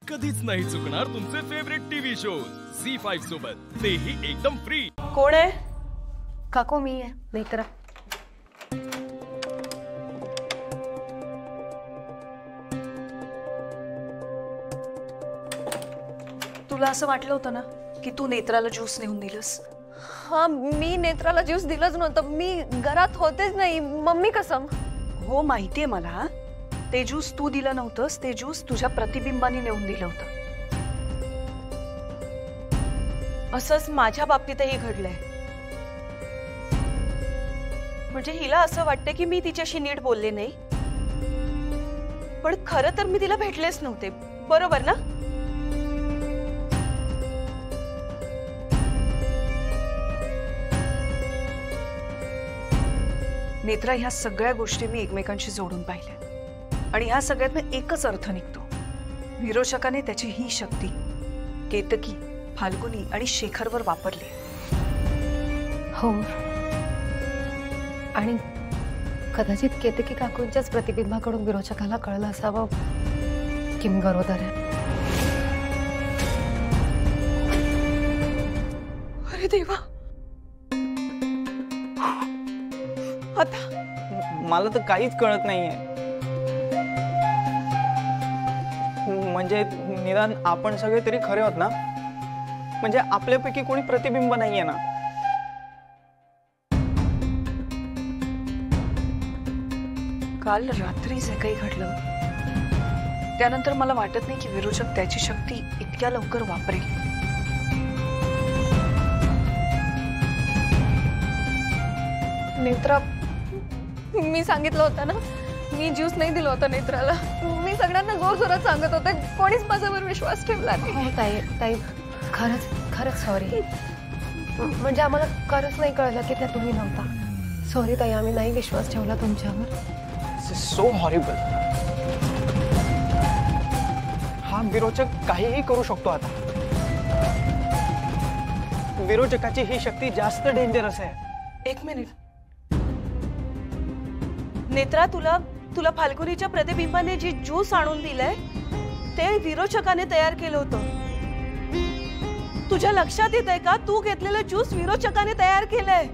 कधीच नाही चुकणार तुमचे फेवरेट टीव्ही शोज झी5 सोबत, तेही एकदम फ्री। कोण आहे? काको मी आहे नेत्रा। तुला असं वाटलं होतं ना की तू नेत्राला ज्यूस नेऊन दिलंस? हाँ, मी नेत्राला ज्यूस दिलंच नव्हतं। मी घरात होतेच नाही, मम्मी कसम। हो माहितीये मला, ते ज्यूस तू दिलं नव्हतंस, ते ज्यूस तुझ्या प्रतिबिंबाने नेऊन दिलं होतं। असंच माझ्या बाबतीतही घडलंय। म्हणजे हिला असं वाटतं की मी तिच्याशी नीट बोलले नाही, पण खरं तर मी तिला भेटलेच नव्हते, बरोबर ना? नेत्रा, ह्या सगळ्या गोष्टी मी एकमेकांशी जोडून पाहिल्या आणि ह्या सगळ्यातनं एकच अर्थ निघतो। विरोचकाने त्याची ही शक्ती केतकी, फाल्गुनी आणि शेखरवर वापरली। हो, आणि कदाचित केतकी काकूंच्याच प्रतिबिंबाकडून विरोचकाला कळलं असावं की मी गरोदर आहे। अरे देवा, आता मला तर काहीच कळत नाहीये। म्हणजे निदान आपण सगळे तरी खरे आहोत ना? म्हणजे आपल्यापैकी कोणी प्रतिबिंब नाहीये ना? काल रात्री जे काही घडलं त्यानंतर मला वाटत नाही की विरोचक त्याची शक्ती इतक्या लवकर वापरेल। नेत्रा, मी सांगितलं होतं ना, मी ज्यूस नाही दिलं होतं नेत्राला। मी सगळ्यांना जोर जोरात सांगत होते, कोणीच माझ्यावर विश्वास ठेवला नाही। हो ताई, ताई खरंच खरंच सॉरी। म्हणजे आम्हाला खरंच नाही कळलं की त्या तुम्ही नव्हता। सॉरी ताई, आम्ही नाही विश्वास ठेवला तुमच्यावर। So horrible. हा विरोचक काहीही करू शकतो आता। विरोचकाची ही शक्ती जास्त डेंजरस आहे। एक मिनिट नेत्रा, तुला फाल्गुनीच्या प्रतिबिंबाने जी ज्यूस आणून दिलंय ते विरोचकाने तयार केलं होतं। तुझ्या लक्षात येतंय का, तू घेतलेलं ज्यूस विरोचकाने तयार केलंय।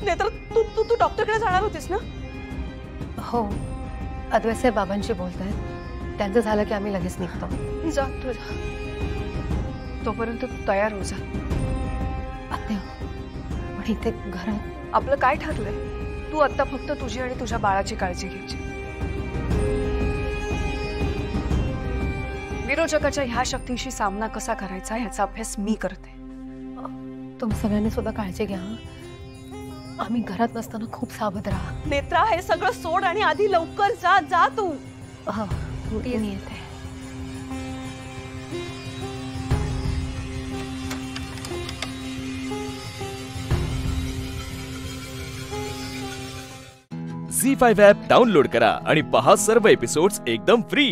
नेत्रा, तू डॉक्टरकडे जाणार होतीस ना? हो, अद्वैत बाबांशी बोलतायत, त्यांचं झालं की आम्ही लगेच निघतो। जा तुझा, तोपर्यंत तू तयार हो जा। आत्या, पण इथे घरात आपलं काय ठरलंय? तू आता फक्त तुझी आणि तुझ्या बाळाची काळजी घ्यायची। विरोचकाच्या ह्या शक्तीशी सामना कसा करायचा ह्याचा अभ्यास मी करते। तुम्ही सगळ्यांनी सुद्धा काळजी घ्या। आम्ही घरात नसताना खूप सावध राहा। नेत्रा, हे सगळं सोड आणि आधी लवकर जा तू। हो, मी येते। झी5 ॲप डाउनलोड करा आणि पहा सर्व एपिसोड्स एकदम फ्री।